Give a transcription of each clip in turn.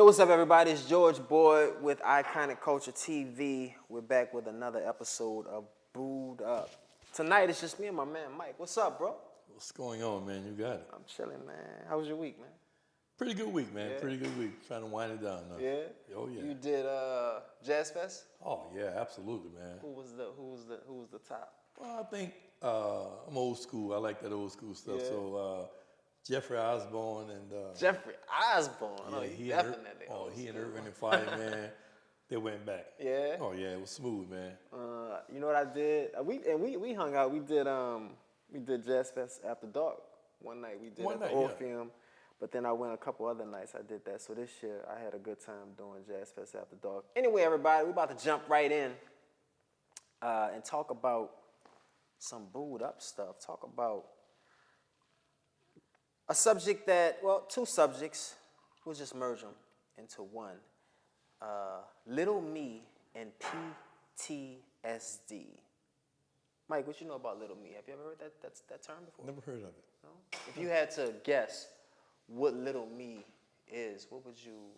what's up, everybody? It's George Boyd with Iconic Culture TV. We're back with another episode of Booed Up. Tonight, it's just me and my man, Mike. What's up, bro? What's going on, man? You got it. I'm chilling, man. How was your week, man? Pretty good week, man. Yeah. Pretty good week. Trying to wind it down now. Yeah? Oh, yeah. You did Jazz Fest? Oh, yeah, absolutely, man. Who was the top? Well, I think I'm old school. I like that old school stuff. Yeah. So Jeffrey Osborne and Jeffrey Osborne. yeah, Oh, he definitely. he and Irvin and Fireman, they went back. Yeah. Oh yeah, it was smooth, man. You know what I did? We hung out. We did Jazz Fest after dark one night. We did One at the night, Orpheum, but then I went a couple other nights. I did that. So this year I had a good time doing Jazz Fest after dark. Anyway, everybody, we're about to jump right in and talk about some booed up stuff. Talk about a subject that, well, two subjects. We'll just merge them into one. Little me and PTSD. Mike, what you know about little me? Have you ever heard that term before? Never heard of it. No? If you had to guess what little me is, what would you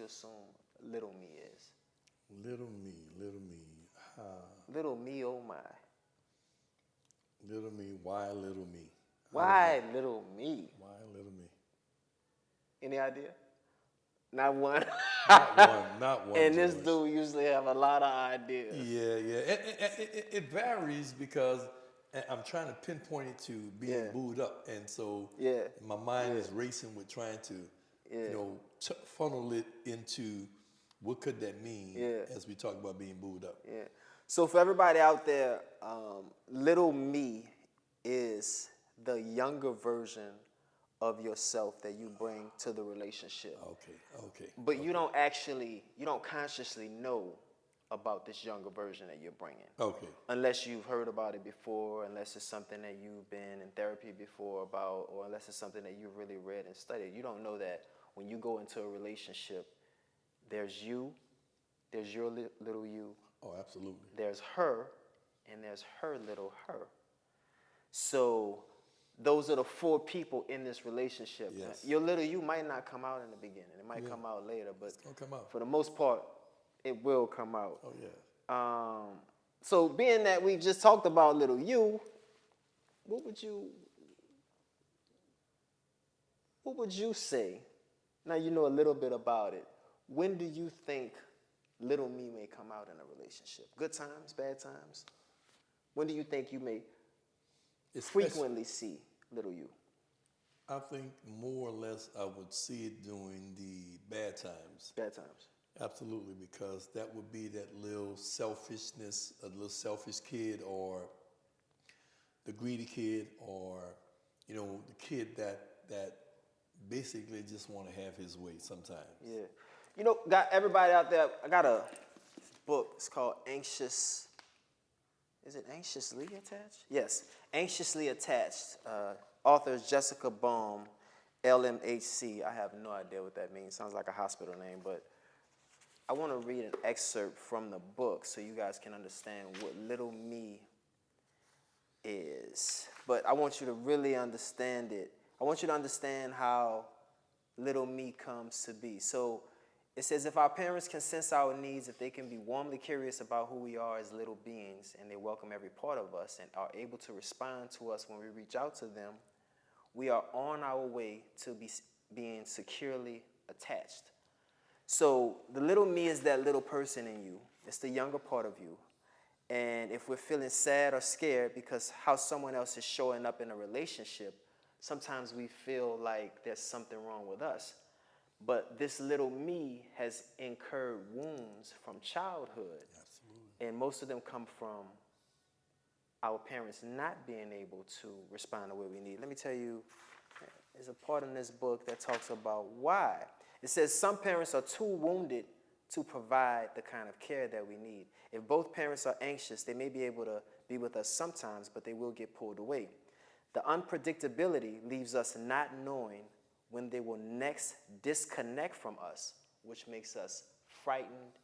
assume little me is? Little me. Little me, oh my. Little me, why little me? Why little me? Why little me? Any idea? Not one. Not one. And this George. dude usually have a lot of ideas. Yeah. It varies because I'm trying to pinpoint it to being booed up, and so my mind is racing with trying to, funnel it into what could that mean as we talk about being booed up. Yeah. So for everybody out there, little me is the younger version of yourself that you bring to the relationship. Okay. But you don't consciously know about this younger version that you're bringing. Okay. Unless you've heard about it before, unless it's something that you've been in therapy before about, or unless it's something that you've really read and studied. You don't know that when you go into a relationship, there's you, there's your little you. Oh, absolutely. There's her, and there's her little her. So those are the four people in this relationship. Yes. Your little you might not come out in the beginning. It might come out later, but It's gonna come out. for the most part, it will come out. Oh yeah. So being that we just talked about little you, what would you say? Now you know a little bit about it. When do you think little me may come out in a relationship? Good times, bad times? When do you think you may frequently see little you? I think more or less I would see it during the bad times. Bad times. Absolutely, because that would be that little selfishness, a little selfish kid, or the greedy kid, or the kid that basically just want to have his way sometimes. Yeah. Got everybody out there, I got a book. It's called Anxious. Is it Anxiously Attached? Yes, Anxiously Attached. Author is Jessica Baum, LMHC. I have no idea what that means. Sounds like a hospital name, but I want to read an excerpt from the book so you guys can understand what little me is. But I want you to really understand it. I want you to understand how little me comes to be. So it says, if our parents can sense our needs, if they can be warmly curious about who we are as little beings, and they welcome every part of us and are able to respond to us when we reach out to them, we are on our way to being securely attached. So the little me is that little person in you. It's the younger part of you. And if we're feeling sad or scared because how someone else is showing up in a relationship, sometimes we feel like there's something wrong with us. But this little me has incurred wounds from childhood. Absolutely. And most of them come from our parents not being able to respond the way we need. Let me tell you, there's a part in this book that talks about why. It says some parents are too wounded to provide the kind of care that we need. If both parents are anxious, they may be able to be with us sometimes, but they will get pulled away. The unpredictability leaves us not knowing when they will next disconnect from us, which makes us frightened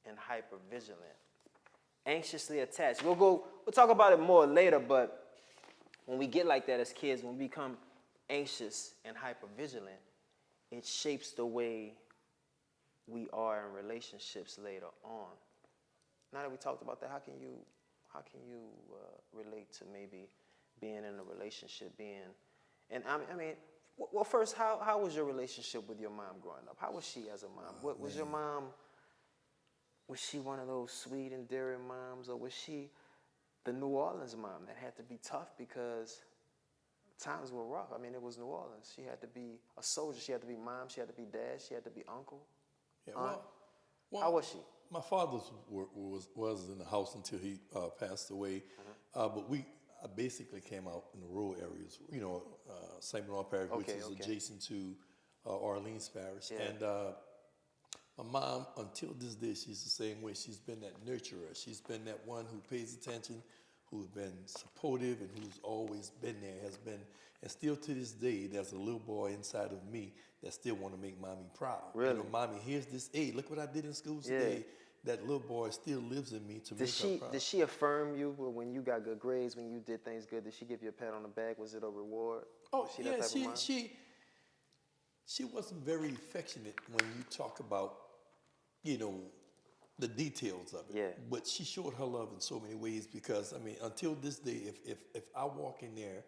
and hypervigilant. Anxiously attached. We'll talk about it more later, but when we get like that as kids, when we become anxious and hypervigilant, it shapes the way we are in relationships later on. Now that we talked about that, how can you relate to maybe being in a relationship, and I mean, well, first, how was your relationship with your mom growing up? How was she as a mom? What was your mom? Was she one of those sweet, endearing moms, or was she the New Orleans mom that had to be tough because times were rough? I mean, it was New Orleans. She had to be a soldier. She had to be mom. She had to be dad. She had to be uncle. Yeah, aunt. well, How was she? My father was in the house until he passed away, but I basically came out in the rural areas, St. Bernard Parish, which is adjacent to Orleans Parish. Yeah. And my mom, until this day, she's the same way. She's been that nurturer. She's been that one who pays attention, who's been supportive, and who's always been there, and still to this day, there's a little boy inside of me that still want to make mommy proud. Really? Mommy, here's this A. Look what I did in school today. That little boy still lives in me to make her proud. Did she affirm you when you got good grades, when you did things good? Did she give you a pat on the back? Was it a reward? Oh, she yeah, that type of mom? she wasn't very affectionate when you talk about, the details of it. Yeah. But she showed her love in so many ways because, I mean, until this day, if I walk in there,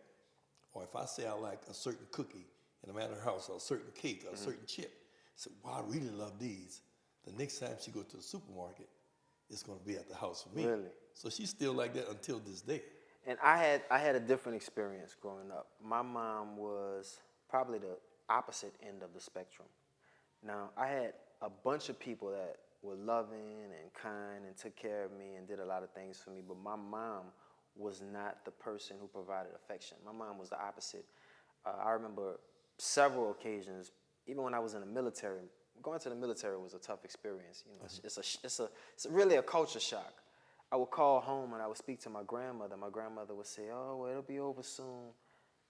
or if I say I like a certain cookie in a matter of house, or a certain cake, or a certain chip, I say, wow, I really love these. The next time she goes to the supermarket, it's going to be at the house for me. Really? So she's still like that until this day. And I had a different experience growing up. My mom was probably the opposite end of the spectrum. Now, I had a bunch of people that were loving and kind and took care of me and did a lot of things for me, but my mom was not the person who provided affection. My mom was the opposite. I remember several occasions, even when I was in the military. Going to the military was a tough experience. It's really a culture shock. I would call home and I would speak to my grandmother. My grandmother would say, "Oh, well, it'll be over soon."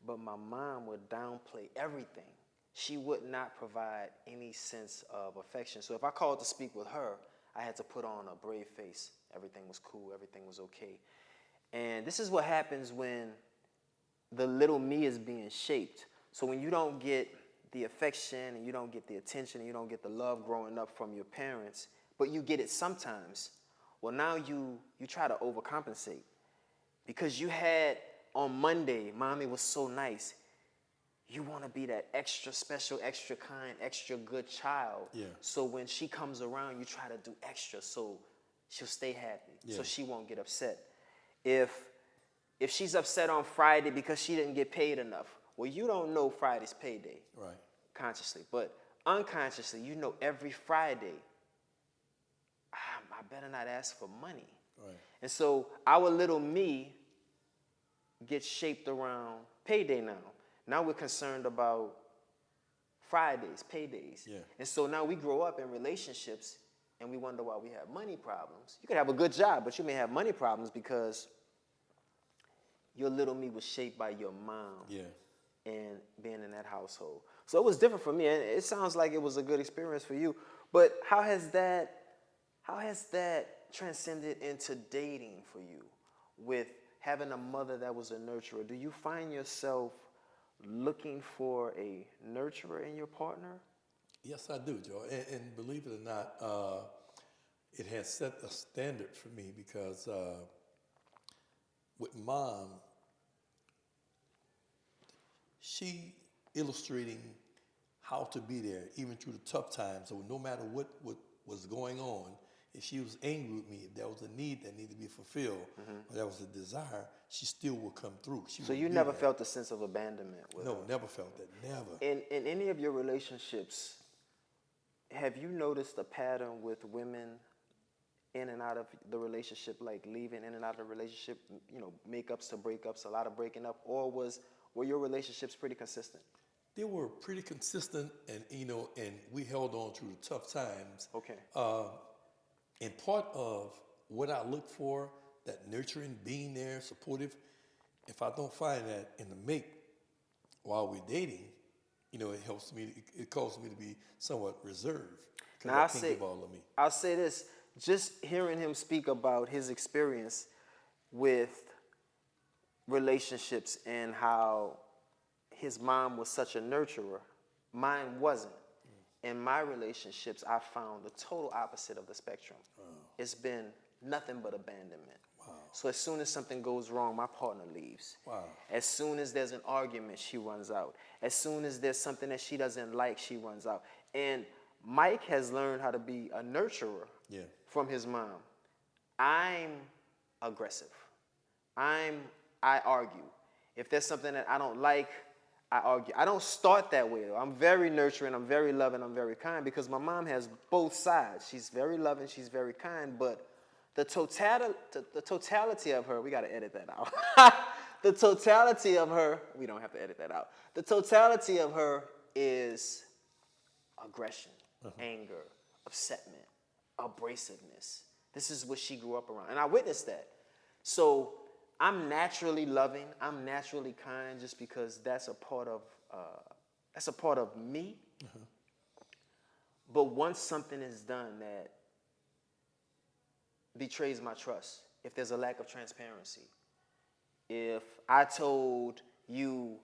But my mom would downplay everything. She would not provide any sense of affection. So if I called to speak with her, I had to put on a brave face. Everything was cool. Everything was okay. And this is what happens when the little me is being shaped. So when you don't get the affection and you don't get the attention and you don't get the love growing up from your parents, but you get it sometimes, well, now you try to overcompensate. Because you had on Monday, mommy was so nice, you want to be that extra special, extra kind, extra good child. Yeah. So when she comes around, you try to do extra so she'll stay happy, so she won't get upset. If she's upset on Friday because she didn't get paid enough, well, you don't know Friday's payday. Right. Consciously. But unconsciously, you know every Friday, I better not ask for money. Right. And so our little me gets shaped around payday now. Now we're concerned about Fridays, paydays. Yeah. And so now we grow up in relationships and we wonder why we have money problems. You could have a good job, but you may have money problems because your little me was shaped by your mom. Yeah. And being in that household. So it was different for me, and it sounds like it was a good experience for you. But how has that transcended into dating for you with having a mother that was a nurturer? Do you find yourself looking for a nurturer in your partner? Yes, I do, Joe. And believe it or not, it has set a standard for me because with Mom, she illustrating how to be there even through the tough times. So no matter what was going on, if she was angry with me, if there was a need that needed to be fulfilled, or there was a desire, she still would come through. So you never felt a sense of abandonment with her? No, never felt that, never. In any of your relationships, have you noticed a pattern with women in and out of the relationship, like leaving in and out of the relationship, makeups to breakups, a lot of breaking up, or were your relationships pretty consistent? They were pretty consistent, and and we held on through the tough times. Okay. And part of what I look for, that nurturing, being there, supportive, if I don't find that in the mate while we're dating, it helps me. It causes me to be somewhat reserved because I can't give all of me. I'll say this: just hearing him speak about his experience with relationships and how his mom was such a nurturer, mine wasn't. in my relationships, I found the total opposite of the spectrum. It's been nothing but abandonment. Wow. So as soon as something goes wrong, my partner leaves. Wow. As soon as there's an argument, she runs out. As soon as there's something that she doesn't like, she runs out. And Mike has learned how to be a nurturer from his mom. I'm aggressive. I argue. If there's something that I don't like, I argue. I don't start that way, though. I'm very nurturing, I'm very loving, I'm very kind, because my mom has both sides. She's very loving, she's very kind, but the totality of her, we got to edit that out. The totality of her, we don't have to edit that out. The totality of her is aggression, anger, upsetment, abrasiveness. This is what she grew up around, and I witnessed that. So I'm naturally loving, I'm naturally kind, just because that's a part of me. But once something is done that betrays my trust, if there's a lack of transparency, if I told you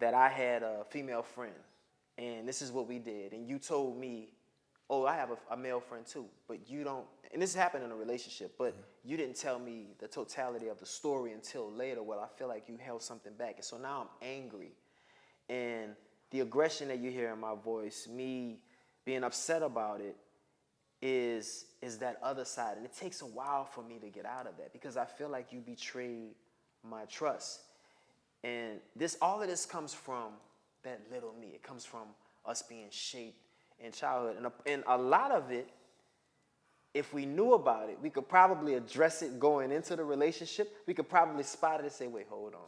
that I had a female friend and this is what we did, and you told me, oh, I have a male friend too, but you don't, and this happened in a relationship, but you didn't tell me the totality of the story until later. Well, I feel like you held something back. And so now I'm angry. And the aggression that you hear in my voice, me being upset about it, is that other side. And it takes a while for me to get out of that, because I feel like you betrayed my trust. And all of this comes from that little me. It comes from us being shaped in childhood. And a lot of it, if we knew about it, we could probably address it going into the relationship. We could probably spot it and say, wait, hold on.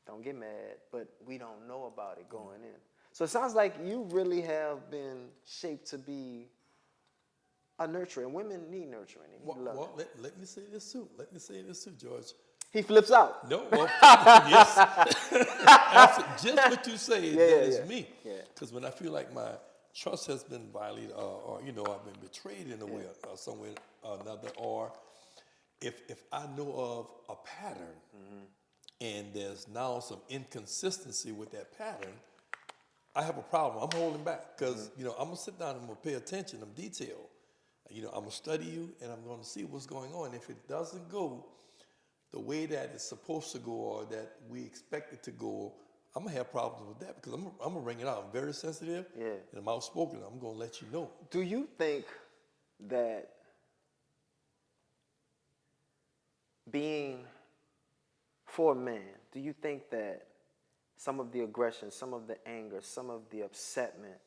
Don't get mad. But we don't know about it going in. So it sounds like you really have been shaped to be a nurturer. And women need nurturing. Let me say this too. George. He flips out. No, well, yes. Just what you say, that is me. Because when I feel like my trust has been violated, or I've been betrayed in a way, or some way or another, or if I know of a pattern, and there's now some inconsistency with that pattern, I have a problem. I'm holding back, because I'm gonna sit down and I'm gonna pay attention. I'm detailed. I'm gonna study you, and I'm gonna see what's going on. If it doesn't go the way that it's supposed to go, or that we expect it to go, I'm gonna have problems with that, because I'm gonna bring it out. I'm very sensitive, and I'm outspoken. I'm gonna let you know. Do you think that being for a man, do you think that some of the aggression, some of the anger, some of the upsetment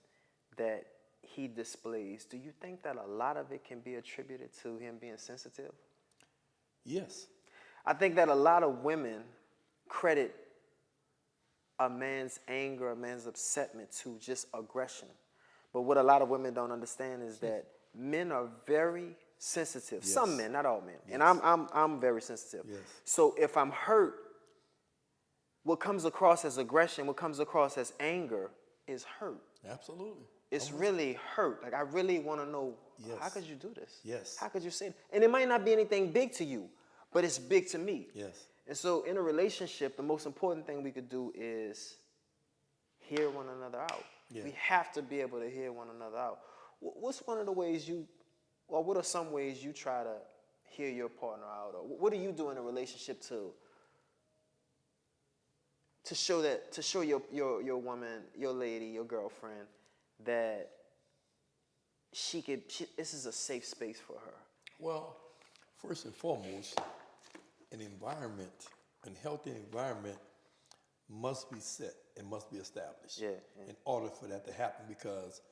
that he displays, do you think that a lot of it can be attributed to him being sensitive? Yes. I think that a lot of women credit a man's anger, a man's upsetment to just aggression. But what a lot of women don't understand is that men are very sensitive. Yes. Some men, not all men. Yes. And I'm very sensitive. Yes. So if I'm hurt, what comes across as aggression, what comes across as anger is hurt. Absolutely. It's really hurt. Like, I really want to know, how could you do this? Yes. How could you say that? And it might not be anything big to you, but it's big to me. Yes. And so in a relationship, the most important thing we could do is hear one another out. Yeah. We have to be able to hear one another out. What's one of the ways what are some ways you try to hear your partner out? Or what do you do in a relationship to show your woman, your lady, your girlfriend, that this is a safe space for her? Well, first and foremost, a healthy environment must be set and must be established in order for that to happen, because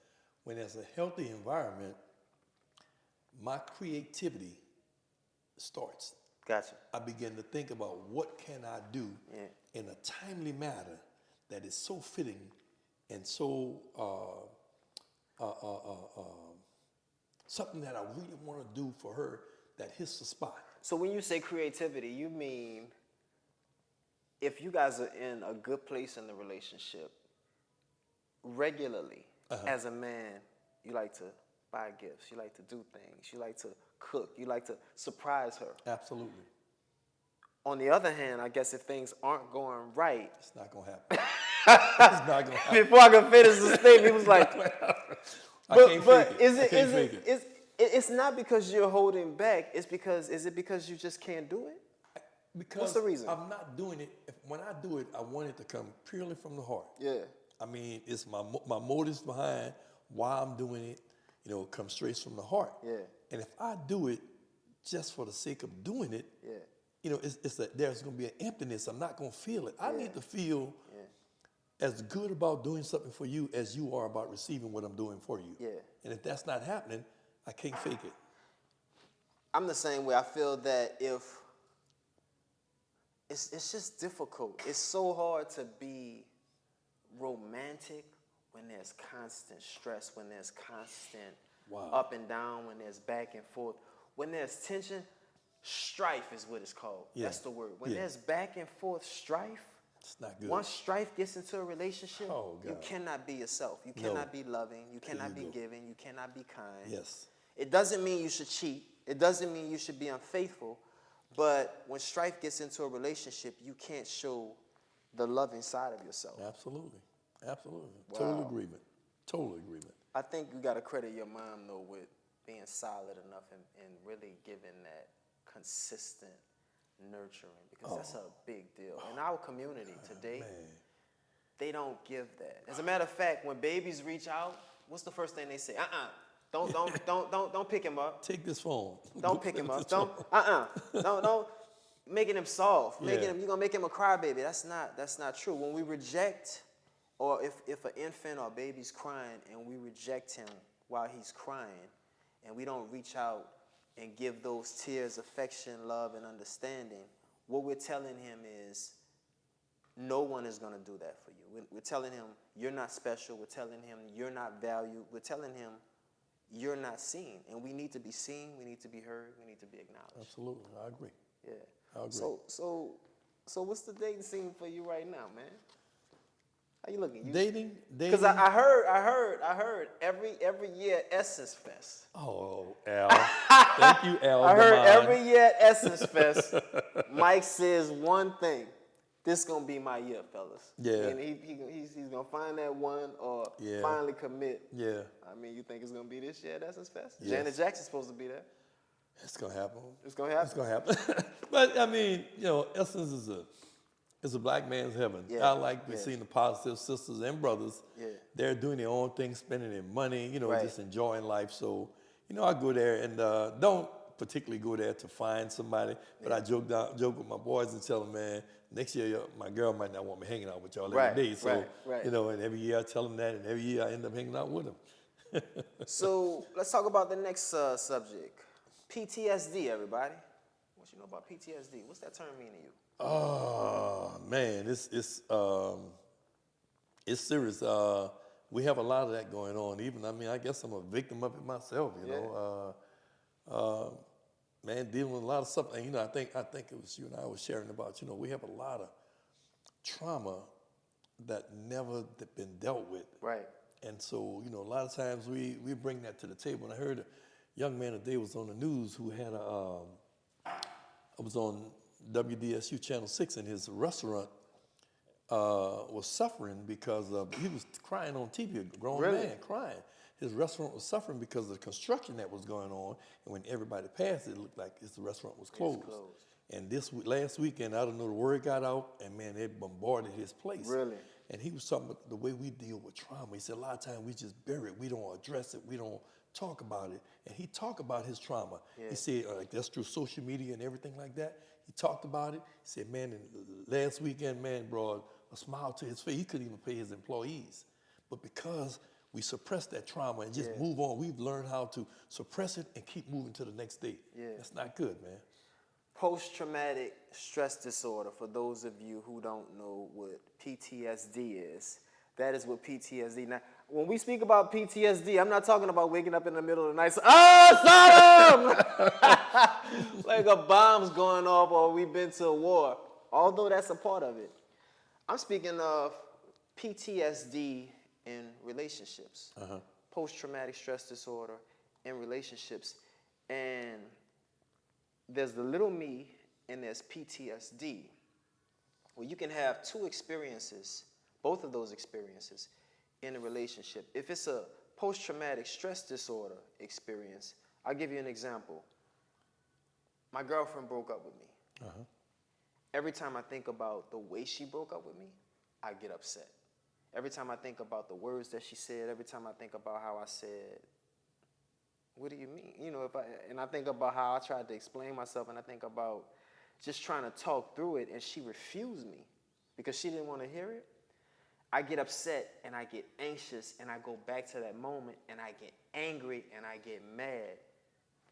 when there's a healthy environment, my creativity starts. Gotcha. I begin to think about what can I do in a timely manner that is so fitting and so something that I really want to do for her that hits the spot. So when you say creativity, you mean if you guys are in a good place in the relationship, regularly, as a man, you like to buy gifts, you like to do things, you like to cook, you like to surprise her. Absolutely. On the other hand, I guess if things aren't going right, it's not going to happen. It's not going to happen. Before I could finish the statement, he was like, I can't fake it. Is I it can't is fake it it. is it's not because you're holding back. It's because is it because you just can't do it? Because What's the reason? I'm not doing it. When I do it, I want it to come purely from the heart. Yeah. I mean, it's my motives behind why I'm doing it, comes straight from the heart. Yeah. And if I do it just for the sake of doing it, Yeah. it's that there's going to be an emptiness. I'm not going to feel it. I Yeah. need to feel as good about doing something for you as you are about receiving what I'm doing for you. Yeah. And if that's not happening, I can't fake it. I'm the same way. I feel that if it's just difficult. It's so hard to be romantic when there's constant stress, when there's constant up and down, when there's back and forth, when there's tension. Strife is what it's called. Yeah. That's the word. When there's back and forth strife, it's not good. Once strife gets into a relationship, you God. cannot be yourself. You cannot be loving. You cannot be giving. You cannot be kind. Yes. It doesn't mean you should cheat. It doesn't mean you should be unfaithful. But when strife gets into a relationship, you can't show the loving side of yourself. Absolutely. Absolutely. Wow. Total agreement. Total agreement. I think you got to credit your mom, though, with being solid enough and really giving that consistent nurturing, because that's a big deal. In our community today, they don't give that. As a matter of fact, when babies reach out, what's the first thing they say? Don't pick him up. Take this phone. Don't pick him up. Don't making him soft. You're gonna make him a crybaby. That's not true. When we reject, or if an infant or baby's crying and we reject him while he's crying, and we don't reach out and give those tears affection, love, and understanding, what we're telling him is no one is going to do that for you. We're telling him you're not special. We're telling him you're not valued. We're telling him you're not seen. And we need to be seen. We need to be heard. We need to be acknowledged. Absolutely. I agree. Yeah. I agree. So what's the dating scene for you right now, man? How you looking? Dating? Because I heard every year Essence Fest. Oh, Al. Thank you, Al. I heard every year at Essence Fest, Mike says one thing. This gonna be my year, fellas. Yeah. And he's gonna find that one or finally commit. Yeah. I mean, you think it's gonna be this year at Essence Fest? Yes. Janet Jackson's supposed to be there. It's gonna happen. It's gonna happen. It's gonna happen. But I mean, Essence is a black man's heaven. Yeah. I like seeing the positive sisters and brothers. Yeah. They're doing their own thing, spending their money, Right. just enjoying life. So, I go there and don't particularly go there to find somebody, but I joke with my boys and tell them, man, next year my girl might not want me hanging out with y'all every day. So, and every year I tell them that, and every year I end up hanging out with them. So let's talk about the next subject. PTSD, everybody. What you know about PTSD? What's that term mean to you? Oh man, it's serious. We have a lot of that going on. I guess I'm a victim of it myself. Man, dealing with a lot of stuff. And I think it was you and I was sharing about. We have a lot of trauma that never been dealt with. Right. And so a lot of times we bring that to the table. And I heard a young man today was on the news who had I was on WDSU Channel 6, and his restaurant was suffering because he was crying on TV, a grown man crying. His restaurant was suffering because of the construction that was going on, and when everybody passed, it looked like the restaurant was closed. And last weekend, I don't know, the word got out, and man, they bombarded his place. Really? And he was talking about the way we deal with trauma. He said a lot of times we just bury it, we don't address it, we don't talk about it. And he talked about his trauma. Yeah. He said that's through social media and everything like that. He talked about it. He said, man, last weekend, man, brought a smile to his face. He couldn't even pay his employees. But because we suppress that trauma and just move on, we've learned how to suppress it and keep moving to the next day. Yeah. That's not good, man. Post-traumatic stress disorder, for those of you who don't know what PTSD is, that is what PTSD. Now, when we speak about PTSD, I'm not talking about waking up in the middle of the night, Sodom! Like a bomb's going off or we've been to a war, although that's a part of it. I'm speaking of PTSD in relationships, post-traumatic stress disorder in relationships. And there's the little me and there's PTSD, where you can have two experiences, both of those experiences, in a relationship. If it's a post-traumatic stress disorder experience. I'll give you an example. My girlfriend broke up with me. Uh-huh. Every time I think about the way she broke up with me, I get upset. Every time I think about the words that she said, every time I think about how I said, what do you mean? You know, and I think about how I tried to explain myself, and I think about just trying to talk through it, and she refused me because she didn't want to hear it. I get upset, and I get anxious, and I go back to that moment, and I get angry, and I get mad.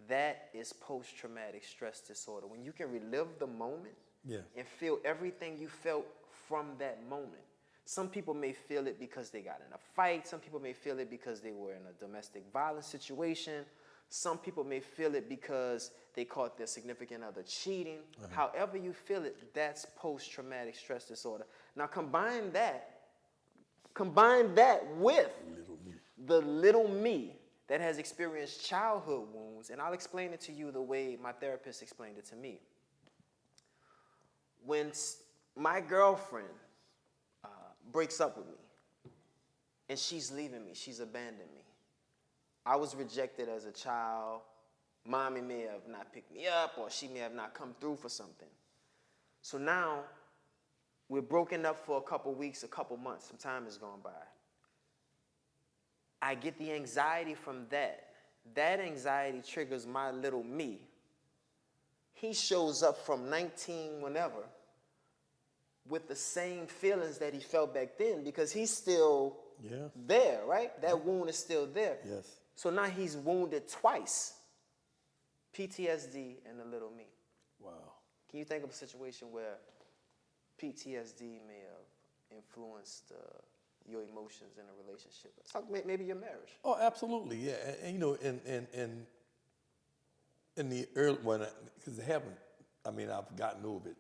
That is post-traumatic stress disorder. When you can relive the moment and feel everything you felt from that moment. Some people may feel it because they got in a fight. Some people may feel it because they were in a domestic violence situation. Some people may feel it because they caught their significant other cheating. However you feel it, that's post-traumatic stress disorder. Now combine that with the little me that has experienced childhood wounds, and I'll explain it to you the way my therapist explained it to me. When my girlfriend breaks up with me, and she's leaving me, she's abandoned me. I was rejected as a child. Mommy may have not picked me up, or she may have not come through for something. So now, we're broken up for a couple weeks, a couple months, some time has gone by. I get the anxiety from that. That anxiety triggers my little me. He shows up from 19 whenever with the same feelings that he felt back then because he's still there, right? That wound is still there. Yes. So now he's wounded twice. PTSD and the little me. Wow. Can you think of a situation where PTSD may have influenced your emotions in a relationship? Let's talk maybe your marriage. Oh, absolutely, yeah. And you know, in the early, because it happened, I mean, I've gotten over it.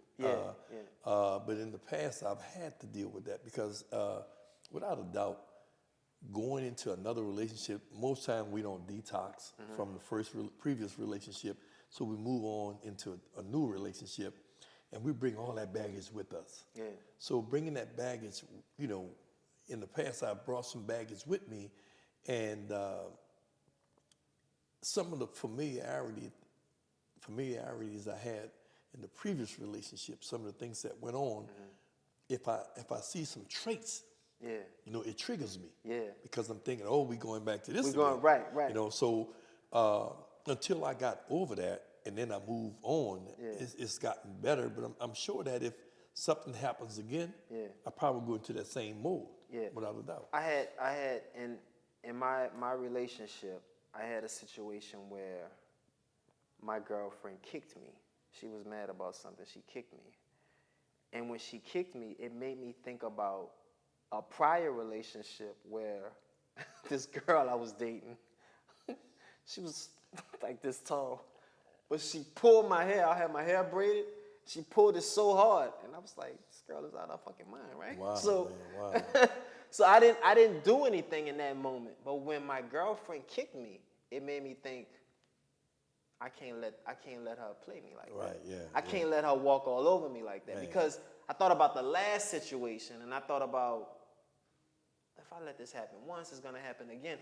But in the past, I've had to deal with that because, without a doubt, going into another relationship, most times we don't detox from the previous relationship, so we move on into a new relationship, and we bring all that baggage with us. Yeah. So bringing that baggage, you know, in the past, I brought some baggage with me, and some of the familiarities I had in the previous relationship, some of the things that went on, if I see some traits, you know, it triggers me. Yeah. Because I'm thinking, oh, we're going back to this again. Going right. You know, so until I got over that, and then I moved on, it's gotten better. But I'm sure that if something happens again, I probably go into that same mode. Yeah. Without a doubt. I had in my relationship, I had a situation where my girlfriend kicked me. She was mad about something. She kicked me. And when she kicked me, it made me think about a prior relationship where this girl I was dating, she was like this tall, but she pulled my hair. I had my hair braided. She pulled it so hard, and I was like, this girl is out of her fucking mind, right? Wow, so, man, wow. So I didn't do anything in that moment. But when my girlfriend kicked me, it made me think, I can't let her play me like that. Yeah. I can't let her walk all over me like that. Man. Because I thought about the last situation, and I thought about, if I let this happen once, it's gonna happen again.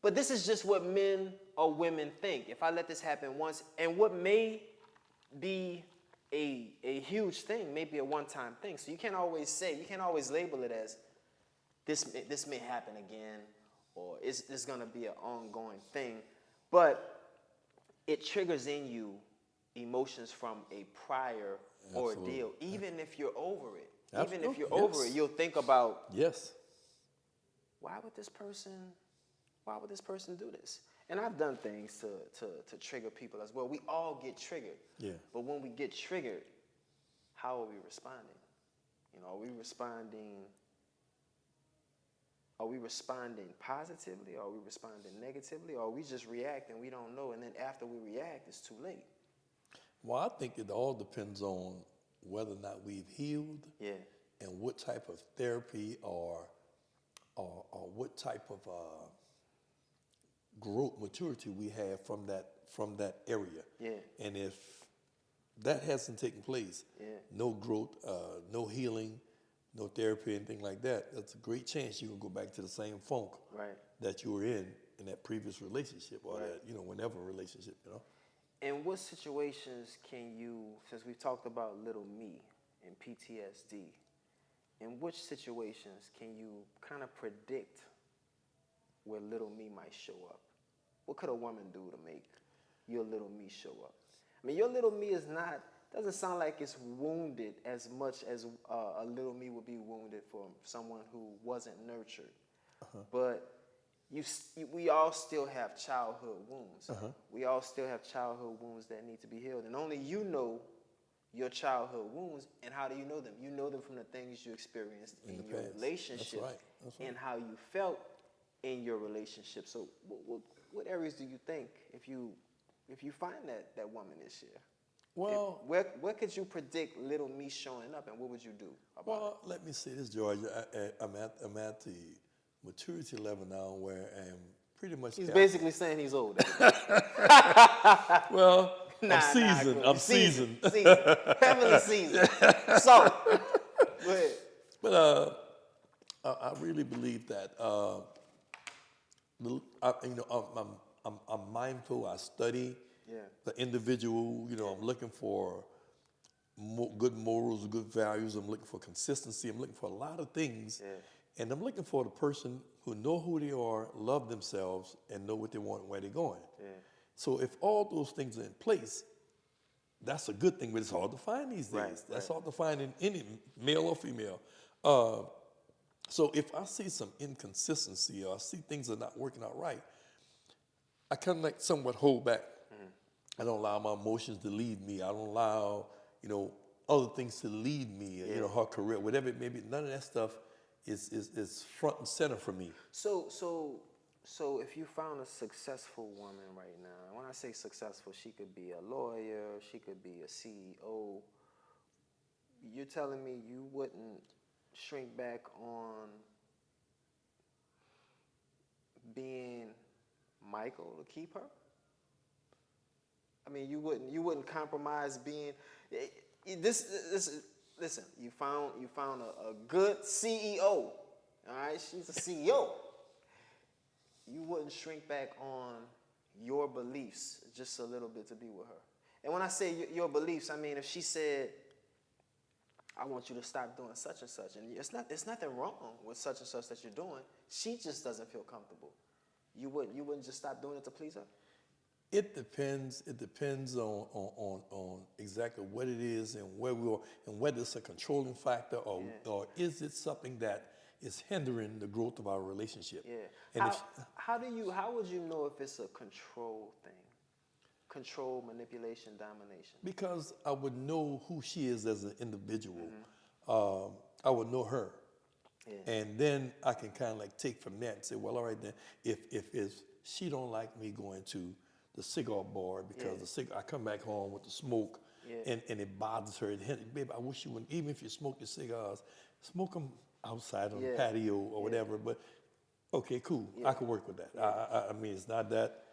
But this is just what men or women think. If I let this happen once, and what may be a huge thing, maybe a one-time thing. So you can't always label it as this may happen again, or it's gonna be an ongoing thing. But it triggers in you emotions from a prior ordeal, even if you're over it. Absolutely. Even if you're over it, you'll think about, why would this person do this? And I've done things to trigger people as well. We all get triggered. Yeah. But when we get triggered, how are we responding? You know, are we responding positively, or are we responding negatively, or are we just reacting, we don't know, and then after we react, it's too late? Well, I think it all depends on whether or not we've healed, and what type of therapy or what type of growth, maturity we have from that area. Yeah. And if that hasn't taken place, no growth, no healing, no therapy, anything like that, that's a great chance you're going to go back to the same funk that you were in that previous relationship or that, whenever relationship, In what situations can you, since we've talked about little me and PTSD, in which situations can you kind of predict where little me might show up? What could a woman do to make your little me show up? I mean, your little me doesn't sound like it's wounded as much as a little me would be wounded for someone who wasn't nurtured. But we all still have childhood wounds. We all still have childhood wounds that need to be healed. And only you know your childhood wounds. And how do you know them? You know them from the things you experienced in your relationship. That's right. And how you felt in your relationship. So what areas do you think, if you find that woman this year? Well, where could you predict little me showing up, and what would you do about it? Let me say this, George. I'm at the maturity level now where I'm pretty much... He's basically saying he's old. Well, I'm seasoned. I'm seasoned. Heavily seasoned. So, go ahead. But I really believe that, I'm mindful. I study the individual. I'm looking for good morals, good values. I'm looking for consistency. I'm looking for a lot of things. And I'm looking for the person who know who they are, love themselves, and know what they want and where they're going. So if all those things are in place, that's a good thing, but it's hard to find these days. That's hard to find in any male or female. So if I see some inconsistency or I see things are not working out right, I kind of like somewhat hold back. I don't allow my emotions to lead me. I don't allow, other things to lead me, her career, whatever it may be. None of that stuff is front and center for me. So if you found a successful woman right now, when I say successful, she could be a lawyer, she could be a CEO. You're telling me you wouldn't shrink back on being Michael to keep her? I mean, you wouldn't compromise being Listen, you found a good CEO. All right, she's a CEO. You wouldn't shrink back on your beliefs just a little bit to be with her. And when I say your beliefs, I mean if she said, I want you to stop doing such and such, and it's nothing wrong with such and such that you're doing. She just doesn't feel comfortable. You wouldn't just stop doing it to please her? It depends. It depends on exactly what it is and where we are, and whether it's a controlling factor or is it something that is hindering the growth of our relationship. And how would you know if it's a control thing? Control, manipulation, domination? Because I would know who she is as an individual. I would know her. And then I can kind of like take from that and say, well, all right then, if she don't like me going to the cigar bar because I come back home with the smoke and it bothers her. Babe, I wish you wouldn't, even if you smoke your cigars, smoke them outside on the patio or whatever. But okay, cool. I can work with that. I mean, it's not that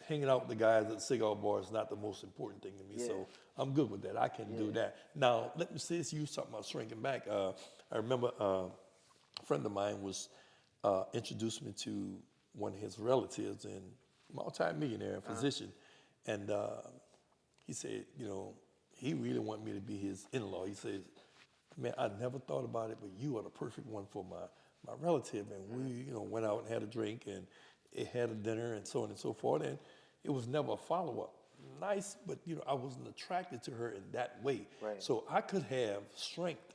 hanging out with the guys at the cigar bar is not the most important thing to me. So I'm good with that. I can do that. Now, let me say this, you talking about shrinking back. I remember a friend of mine was introduced me to one of his relatives and multi-millionaire physician. And he said, he really wanted me to be his in-law. He says, man, I never thought about it, but you are the perfect one for my relative. And we, went out and had a drink and had a dinner and so on and so forth. And it was never a follow-up. Nice, but I wasn't attracted to her in that way. So I could have strength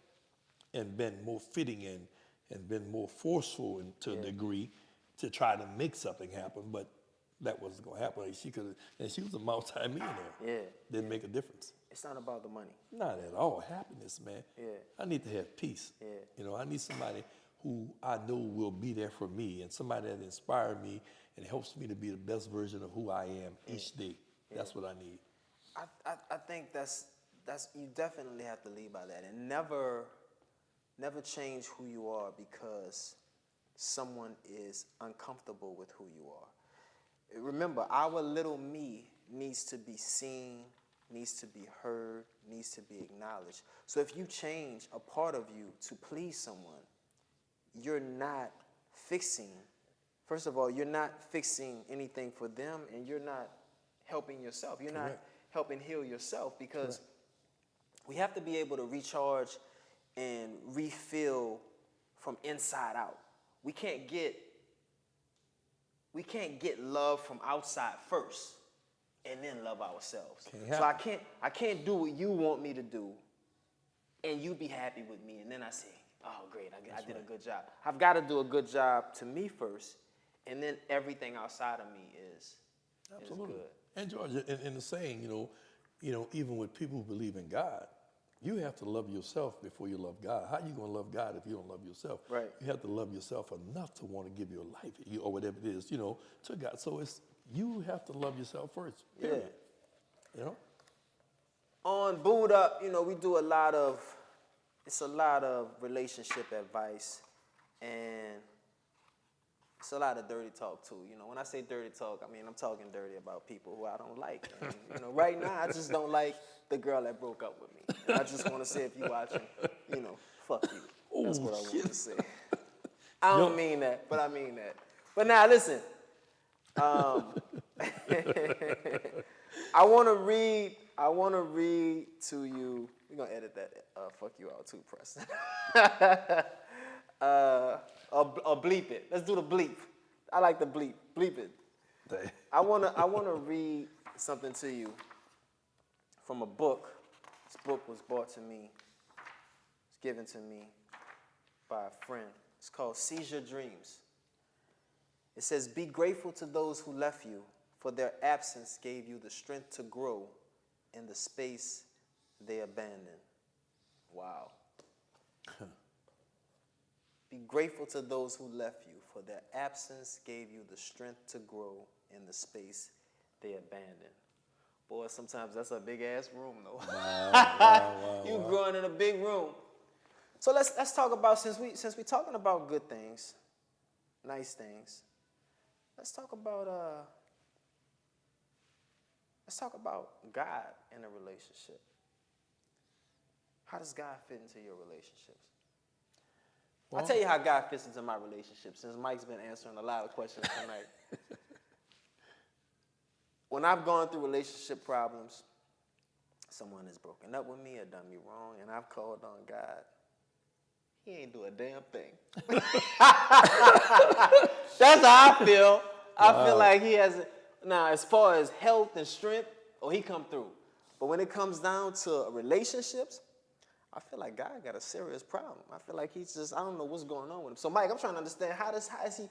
and been more fitting and been more forceful to a degree to try to make something happen, but that wasn't going to happen. She was a multi-millionaire. Didn't make a difference. It's not about the money. Not at all. Happiness, man. I need to have peace. I need somebody who I know will be there for me and somebody that inspires me and helps me to be the best version of who I am each day. That's what I need. I think that's you definitely have to lead by that and never change who you are because someone is uncomfortable with who you are. Remember, our little me needs to be seen, needs to be heard, needs to be acknowledged. So if you change a part of you to please someone, you're not fixing first of all, you're not fixing anything for them, and you're not helping yourself. You're not helping heal yourself, because we have to be able to recharge and refill from inside out. We can't get love from outside first and then love ourselves. So I can't do what you want me to do and you be happy with me, and then I say, oh great, I did a good job. I've got to do a good job to me first, and then everything outside of me is good. And George, in the saying, even with people who believe in God, you have to love yourself before you love God. How are you going to love God if you don't love yourself? Right. You have to love yourself enough to want to give your life, or whatever it is, to God. So you have to love yourself first, period. Yeah. On Boot Up, we do a lot of relationship advice, and it's a lot of dirty talk too. When I say dirty talk, I mean I'm talking dirty about people who I don't like. And, right now, I just don't like the girl that broke up with me. And I just want to say, if you watching, fuck you. That's what I want to say. I don't mean that, but I mean that. But now listen, I want to read to you. We're gonna edit that. Fuck you out too, Preston. Or bleep it. Let's do the bleep. I like the bleep. Bleep it. I wanna read something to you from a book. This book was brought to me. It's given to me by a friend. It's called Seize Your Dreams. It says, be grateful to those who left you, for their absence gave you the strength to grow in the space they abandoned. Wow. Be grateful to those who left you, for their absence gave you the strength to grow in the space they abandoned. Boy, sometimes that's a big-ass room, though. Wow, you growing in a big room. So let's talk about, since we're talking about good things, nice things, let's talk about God in a relationship. How does God fit into your relationships? Well, I'll tell you how God fits into my relationship, since Mike's been answering a lot of questions tonight. When I've gone through relationship problems, someone has broken up with me or done me wrong, and I've called on God, He ain't do a damn thing. That's how I feel. I feel like He has, now as far as health and strength, He come through. But when it comes down to relationships, I feel like God got a serious problem. I feel like He's just, I don't know what's going on with Him. So Mike, I'm trying to understand, how is He,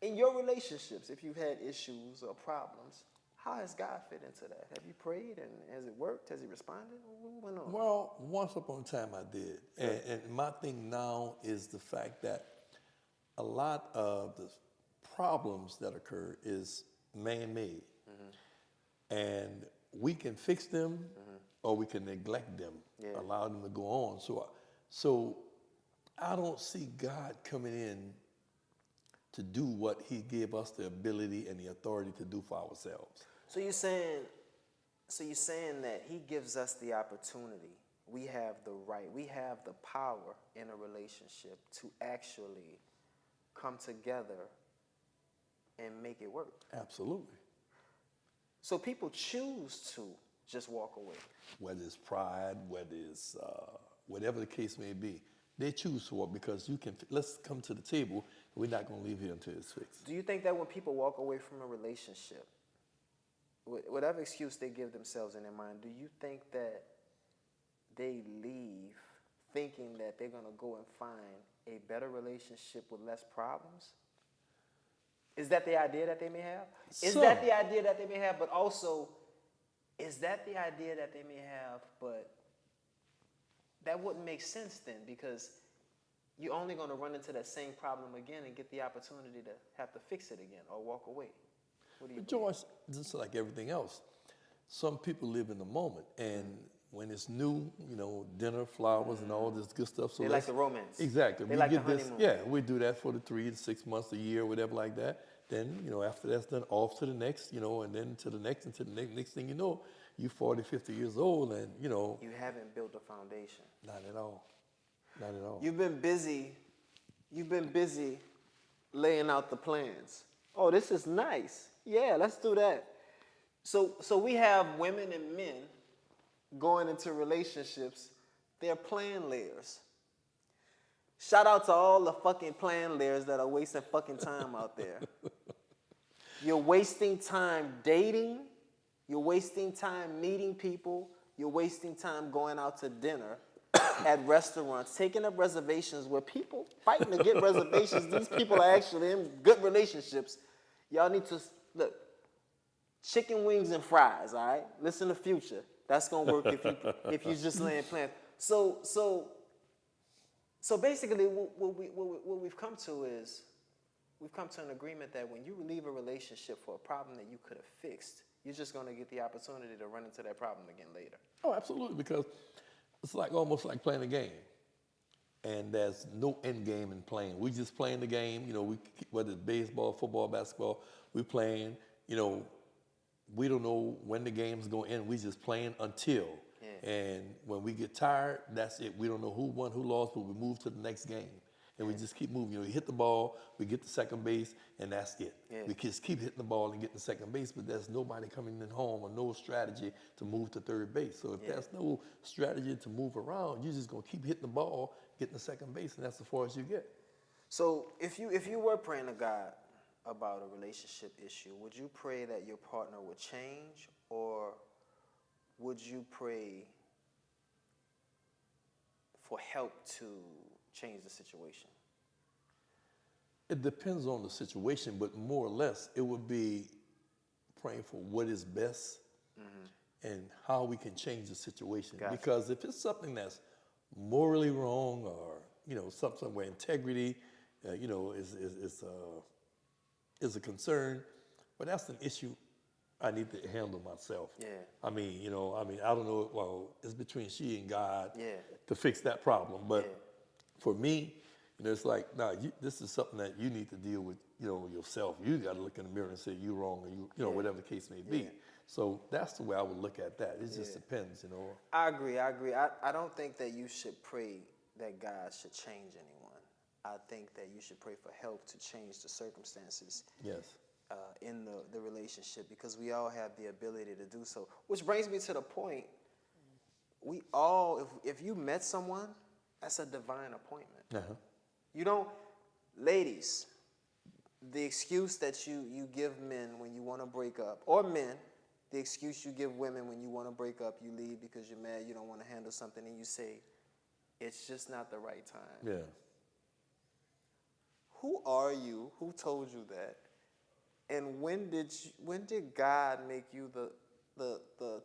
in your relationships, if you've had issues or problems, how has God fit into that? Have you prayed, and has it worked? Has He responded? What went on? Well, once upon a time I did. And my thing now is the fact that a lot of the problems that occur is man-made. Mm-hmm. And we can fix them, or we can neglect them, allow them to go on. So I don't see God coming in to do what He gave us the ability and the authority to do for ourselves. So you're saying that He gives us the opportunity. We have the right, we have the power in a relationship to actually come together and make it work. Absolutely. So people choose to just walk away. Whether it's pride, whether it's whatever the case may be, they choose to walk because let's come to the table. We're not going to leave here until it's fixed. Do you think that when people walk away from a relationship, whatever excuse they give themselves in their mind, do you think that they leave thinking that they're going to go and find a better relationship with less problems? Is that the idea that they may have? Is that the idea that they may have, but also, is that the idea that they may have, but that wouldn't make sense then, because you're only going to run into that same problem again and get the opportunity to have to fix it again or walk away. What do you think? George, just like everything else, some people live in the moment, and when it's new, dinner, flowers, and all this good stuff. So they like the romance. Exactly. They like the honeymoon. We do that for the 3 to 6 months, a year, whatever like that. Then, after that's done, off to the next, and then to the next, and to the next thing you know, you're 40, 50 years old, and, You haven't built a foundation. Not at all. Not at all. You've been busy laying out the plans. Oh, this is nice. Yeah, let's do that. So we have women and men going into relationships. They're plan layers. Shout out to all the fucking plan layers that are wasting fucking time out there. You're wasting time dating. You're wasting time meeting people. You're wasting time going out to dinner at restaurants, taking up reservations where people fighting to get reservations. These people are actually in good relationships. Y'all need to, look, chicken wings and fries, all right? Listen to Future. That's going to work if you just laying plans. So basically what we've come to is, we've come to an agreement that when you leave a relationship for a problem that you could have fixed, you're just going to get the opportunity to run into that problem again later. Oh, absolutely, because it's like almost like playing a game. And there's no end game in playing. We just playing the game, you know, whether it's baseball, football, basketball, we playing, you know, we don't know when the game's going to end. We just playing until. Yeah. And when we get tired, that's it. We don't know who won, who lost, but we move to the next game. And we just keep moving. You know, we hit the ball, we get to second base, and that's it. Yeah. We just keep hitting the ball and getting to second base, but there's nobody coming in home or no strategy to move to third base. So if there's no strategy to move around, you're just going to keep hitting the ball, getting to second base, and that's as far as you get. So if you were praying to God about a relationship issue, would you pray that your partner would change, or would you pray for help to change the situation? It depends on the situation, but more or less, it would be praying for what is best and how we can change the situation. Gotcha. Because if it's something that's morally wrong, or you know, something where integrity, you know, is a concern, but that's an issue I need to handle myself. Yeah. I mean, you know, I don't know. Well, it's between she and God to fix that problem, but for me, you know, it's like, nah, this is something that you need to deal with, you know, yourself. You got to look in the mirror and say you're wrong, or you know, whatever the case may be. So that's the way I would look at that. It just depends, you know. I agree. I don't think that you should pray that God should change anyone. I think that you should pray for help to change the circumstances. Yes. In the relationship, because we all have the ability to do so. Which brings me to the point, we all, if you met someone, that's a divine appointment. Uh-huh. You don't, ladies, the excuse that you give men when you want to break up, or men, the excuse you give women when you want to break up, you leave because you're mad, you don't want to handle something, and you say, it's just not the right time. Yeah. Who are you? Who told you that? And when did God make you the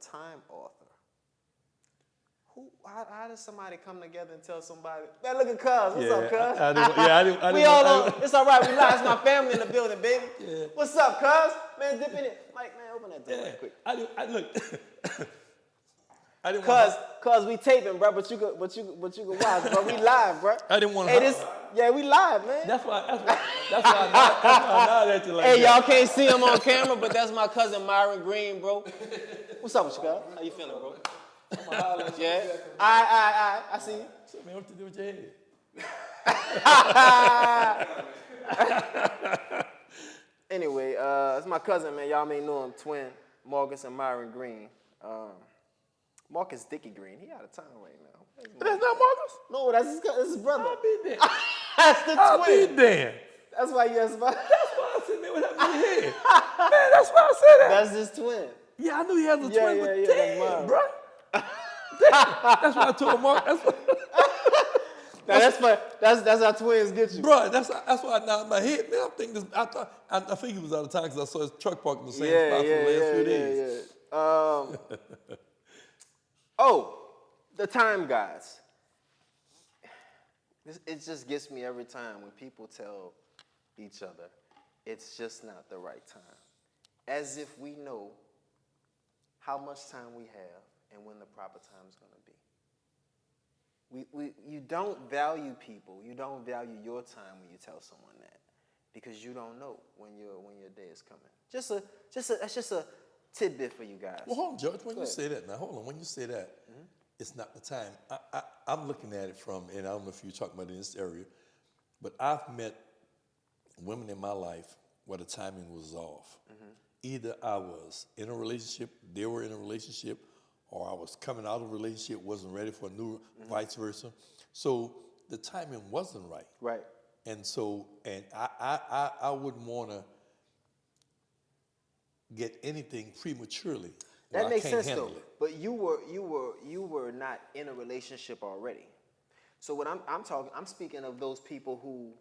time author? How does somebody come together and tell somebody, man, look at Cuz, what's up, Cuz? We all on, it's all right, we live, it's my family in the building, baby. Yeah. What's up, Cuz? Man, dip in it. Mike, man, open that door right quick. Cuz we taping, bro, but you could watch, bro. We live, bro. I didn't want to. We live, man. That's why I nodded at you like that. Hey, y'all can't see him on camera, but that's my cousin Myron Green, bro. What's up with you, Cuz? How you feeling, bro? Yeah. I see you. So, man, what to do with your head? Anyway, it's my cousin, man. Y'all may know him, twin, Marcus and Myron Green. Marcus Dickey Green. He out of town right now. That's not Marcus? No, that's his brother. I'll be there. That's the twin. I'll be there. That's why you asked about. That's why I said, man, what happened to your head? Man, that's why I said that. That's his twin. Yeah, I knew he has a twin, but damn, bro. That's why I told Mark. That's how twins get you, bro. That's why I nodded my head. Man, I'm thinking this. I think he was out of town because I saw his truck parked in the same spot for the last few days. The time guys. It just gets me every time when people tell each other it's just not the right time, as if we know how much time we have and when the proper time is going to be. You don't value people. You don't value your time when you tell someone that, because you don't know when your day is coming. That's just a tidbit for you guys. Well, hold on, George. When you say that, now hold on. When you say that, it's not the time. I'm looking at it from, and I don't know if you're talking about in this area, but I've met women in my life where the timing was off. Either I was in a relationship, they were in a relationship, or I was coming out of a relationship, wasn't ready for a new, vice versa. So the timing wasn't right. Right. And so, and I wouldn't want to get anything prematurely. That makes sense handle though. it. But you were not in a relationship already. So what I'm speaking of those people who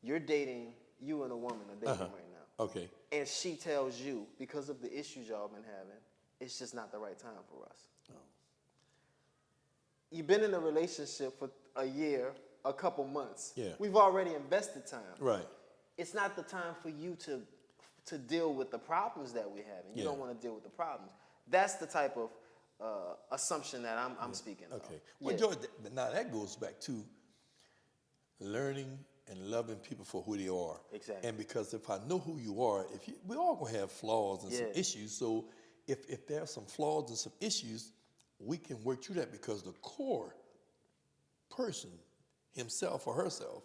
you're dating, you and a woman are dating right now. Okay. And she tells you, because of the issues y'all been having, it's just not the right time for us. Oh. You've been in a relationship for a year, a couple months. Yeah. We've already invested time. Right. It's not the time for you to deal with the problems that we have, and you don't want to deal with the problems. That's the type of assumption that I'm speaking of. Okay. Well, George, now that goes back to learning and loving people for who they are. Exactly. And because if I know who you are, we all gonna have flaws and some issues. So if there are some flaws and some issues, we can work through that because the core person, himself or herself,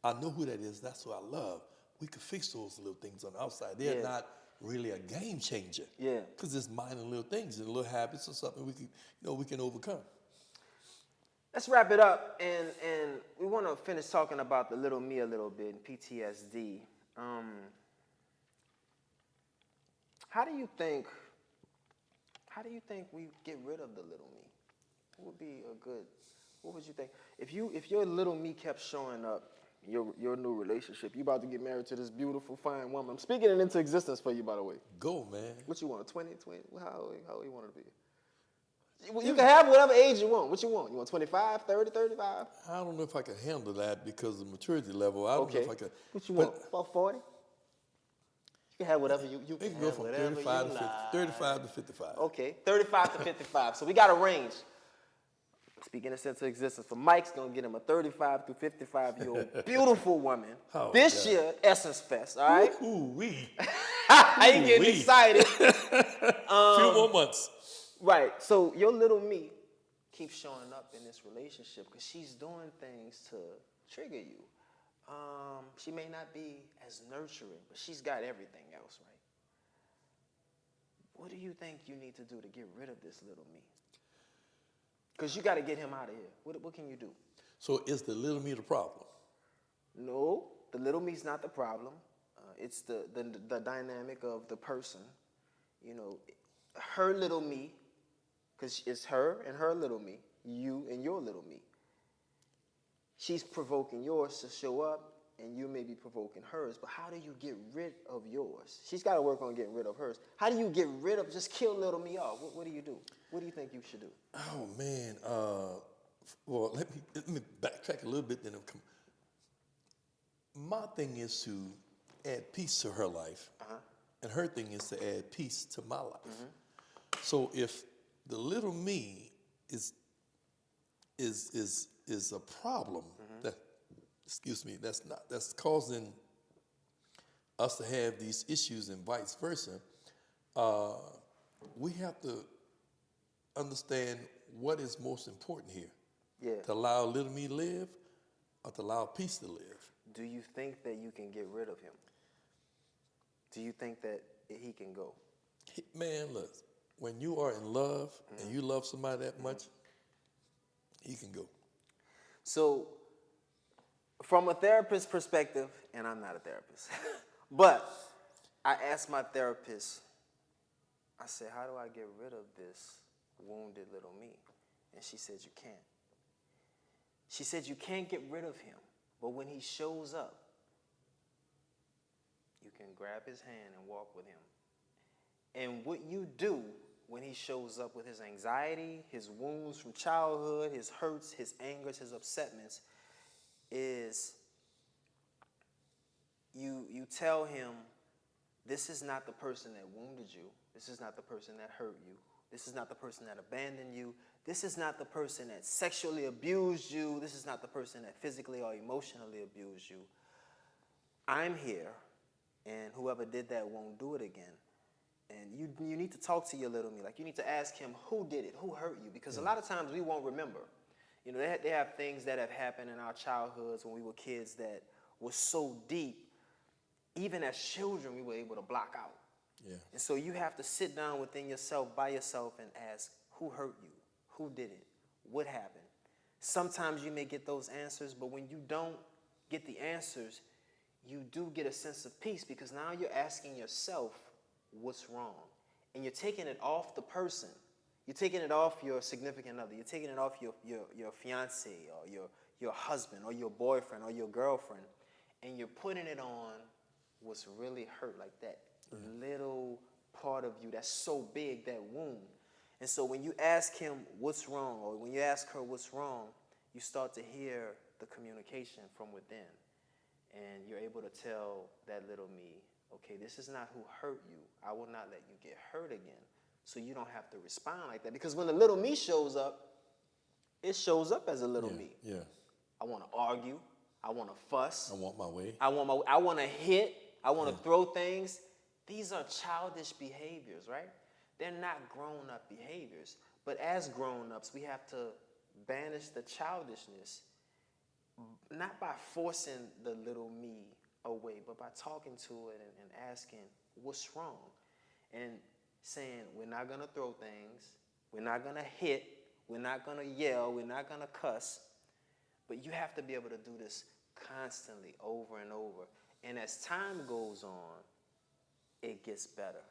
I know who that is. That's who I love. We could fix those little things on the outside. They're not really a game changer. Yeah. Because it's minor little things and little habits or something we can overcome. Let's wrap it up, and we want to finish talking about the little me a little bit, and PTSD. How do you think we get rid of the little me? What would you think? If your little me kept showing up, your new relationship, you about to get married to this beautiful, fine woman. I'm speaking it into existence for you, by the way. Go, man. What you want, 20? How old you want to be? You can have whatever age you want. What you want? You want 25, 30, 35? I don't know if I can handle that because of the maturity level. I don't know if I can. What you want? About 40? You can have whatever you can go from 35 to 50, 35 to 55. Okay, 35 to 55. So we got a range. Speaking of into existence, for Mike's gonna get him a 35 to 55-year-old beautiful woman this year, Essence Fest. All right. Ooh-wee. I ain't getting excited. Few more months. Right. So your little me keeps showing up in this relationship because she's doing things to trigger you. She may not be as nurturing, but she's got everything else, right? What do you think you need to do to get rid of this little me? Because you got to get him out of here. What can you do? So is the little me the problem? No, the little me's not the problem. It's the dynamic of the person. You know, her little me, because it's her and her little me, you and your little me. She's provoking yours to show up, and you may be provoking hers, but how do you get rid of yours? She's got to work on getting rid of hers. How do you get rid of, just kill little me off? What do you do? What do you think you should do? Oh, man. Well, let me backtrack a little bit. Then my thing is to add peace to her life, and her thing is to add peace to my life. So if the little me is a problem that's causing us to have these issues and vice versa, we have to understand what is most important here. Yeah. To allow little me to live or to allow peace to live. Do you think that you can get rid of him? Do you think that he can go? Man, look, when you are in love and you love somebody that much, he can go. So, from a therapist's perspective, and I'm not a therapist, but I asked my therapist, I said, how do I get rid of this wounded little me? And she said, you can't. She said, you can't get rid of him, but when he shows up, you can grab his hand and walk with him. And what you do when he shows up with his anxiety, his wounds from childhood, his hurts, his angers, his upsetments, is you tell him, this is not the person that wounded you. This is not the person that hurt you. This is not the person that abandoned you. This is not the person that sexually abused you. This is not the person that physically or emotionally abused you. I'm here, and whoever did that won't do it again. And you need to talk to your little me. Like, you need to ask him, who did it? Who hurt you? Because a lot of times we won't remember. You know, they have things that have happened in our childhoods when we were kids that was so deep, even as children, we were able to block out. Yeah. And so you have to sit down within yourself, by yourself, and ask, who hurt you? Who did it? What happened? Sometimes you may get those answers, but when you don't get the answers, you do get a sense of peace, because now you're asking yourself what's wrong. And you're taking it off the person. You're taking it off your significant other. You're taking it off your fiance or your husband or your boyfriend or your girlfriend, and you're putting it on what's really hurt, like that little part of you that's so big, that wound. And so when you ask him what's wrong, or when you ask her what's wrong, you start to hear the communication from within. And you're able to tell that little me, okay, this is not who hurt you. I will not let you get hurt again. So you don't have to respond like that. Because when the little me shows up, it shows up as a little me. Yeah. I want to argue. I want to fuss. I want my way. I want to hit. I want to throw things. These are childish behaviors, right? They're not grown-up behaviors. But as grown-ups, we have to banish the childishness, not by forcing the little me away, but by talking to it and asking, what's wrong? And saying, we're not going to throw things. We're not going to hit. We're not going to yell. We're not going to cuss. But you have to be able to do this constantly, over and over. And as time goes on, it gets better.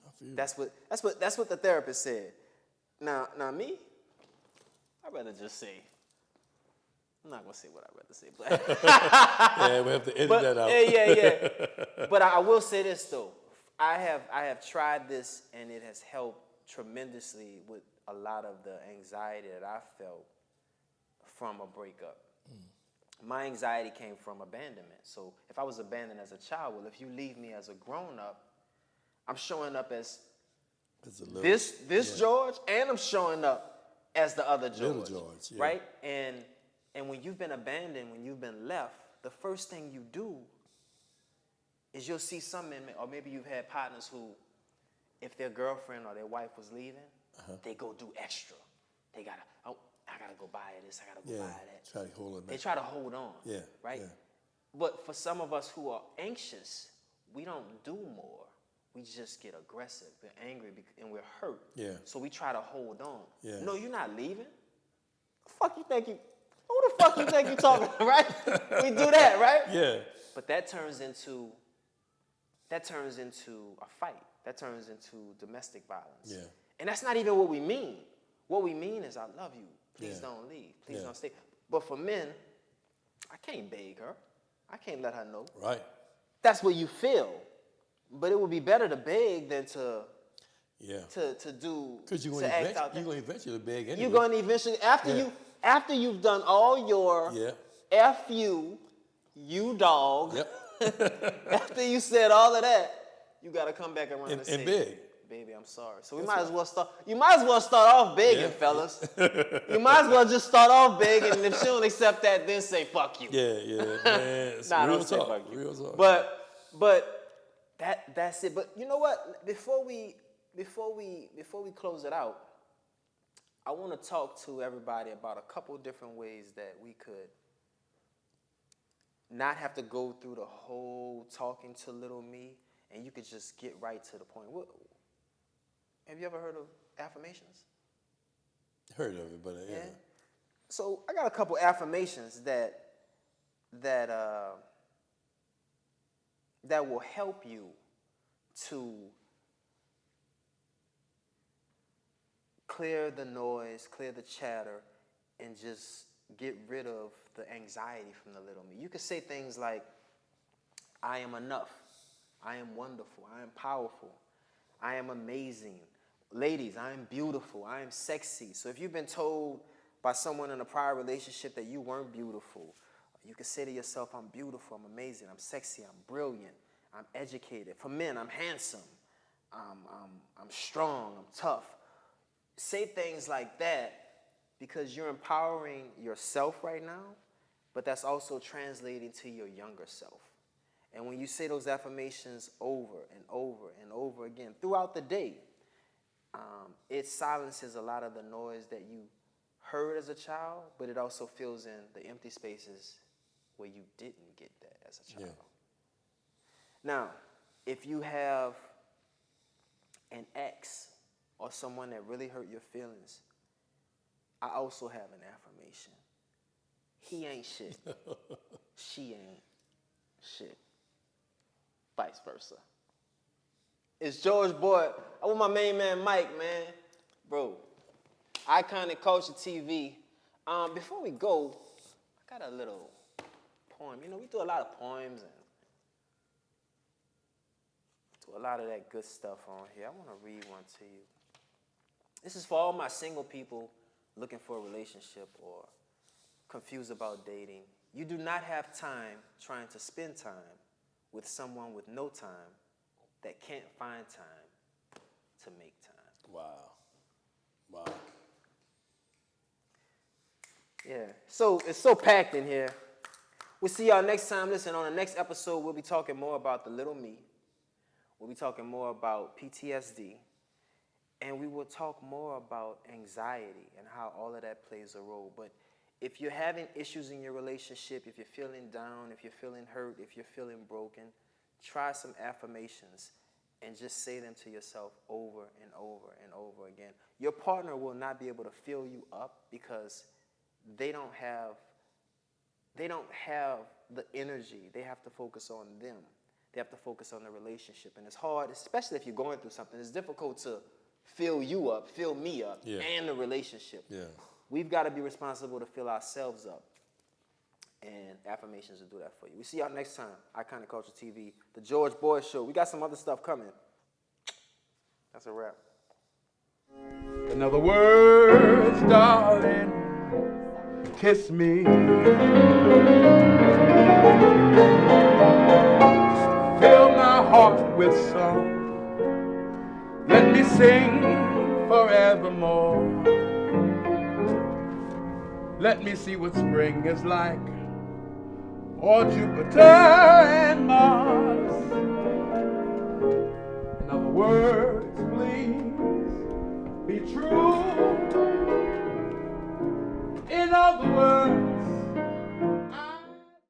I feel That's what the therapist said. Now me, I'd rather just say, I'm not gonna say what I'd rather say, but yeah, we have to edit that out. Yeah. But I will say this though, I have tried this, and it has helped tremendously with a lot of the anxiety that I felt from a breakup. My anxiety came from abandonment. So if I was abandoned as a child, well, if you leave me as a grown-up, I'm showing up as this George, and I'm showing up as the other George. Little George, yeah. Right? And when you've been abandoned, when you've been left, the first thing you do is you'll see some men, or maybe you've had partners who, if their girlfriend or their wife was leaving, they go do extra. They gotta, I gotta go buy this, I gotta go buy that. Try to hold it back. They try to hold on. Yeah. Right? Yeah. But for some of us who are anxious, we don't do more. We just get aggressive, we're angry, and we're hurt. Yeah. So we try to hold on. Yeah. No, you're not leaving. Who the fuck you think you talking, right? We do that, right? Yeah. But that turns into a fight. That turns into domestic violence. Yeah. And that's not even what we mean. What we mean is, I love you. Please don't leave. Please don't stay. But for men, I can't beg her. I can't let her know. Right. That's what you feel. But it would be better to beg than to do. Because you're going to eventually beg anyway. You're going to eventually, after you've done all your F you dog. Yep. After you said all of that, you got to come back around and say, beg. Baby, I'm sorry. So you might as well start off begging, fellas. You might as well just start off begging, and if she don't accept that, then say fuck you. Yeah, man. Nah, real don't say talk. fuck you. Real talk. But that's it. But you know what? Before we close it out, I want to talk to everybody about a couple different ways that we could not have to go through the whole talking to little me, and you could just get right to the point. Have you ever heard of affirmations? Heard of it, but yeah. So I got a couple affirmations that will help you to clear the noise, clear the chatter, and just get rid of the anxiety from the little me. You could say things like, I am enough. I am wonderful. I am powerful. I am amazing. Ladies, I am beautiful. I am sexy. So if you've been told by someone in a prior relationship that you weren't beautiful, you can say to yourself, I'm beautiful, I'm amazing, I'm sexy, I'm brilliant, I'm educated. For men, I'm handsome, I'm strong, I'm tough. Say things like that because you're empowering yourself right now, but that's also translating to your younger self. And when you say those affirmations over and over and over again throughout the day, it silences a lot of the noise that you heard as a child, but it also fills in the empty spaces where you didn't get that as a child. Yeah. Now, if you have an ex or someone that really hurt your feelings, I also have an affirmation. He ain't shit. She ain't shit. Vice versa. It's George Boyd. I want my main man Mike, man. Bro, Iconic Culture TV. Before we go, I got a little poem. You know, we do a lot of poems and do a lot of that good stuff on here. I want to read one to you. This is for all my single people looking for a relationship or confused about dating. You do not have time trying to spend time with someone with no time that can't find time to make time. Wow. Wow. Yeah, so it's so packed in here. We'll see y'all next time. Listen, on the next episode, we'll be talking more about the little me. We'll be talking more about PTSD. And we will talk more about anxiety and how all of that plays a role. But if you're having issues in your relationship, if you're feeling down, if you're feeling hurt, if you're feeling broken, try some affirmations and just say them to yourself over and over and over again. Your partner will not be able to fill you up because they don't have the energy. They have to focus on them. They have to focus on the relationship. And it's hard, especially if you're going through something. It's difficult to fill you up, fill me up, and the relationship. Yeah. We've got to be responsible to fill ourselves up. And affirmations will do that for you. We see y'all next time. Iconic Culture TV, The George Boyd Show. We got some other stuff coming. That's a wrap. In other words, darling, kiss me. Fill my heart with song. Let me sing forevermore. Let me see what spring is like, or Jupiter and Mars.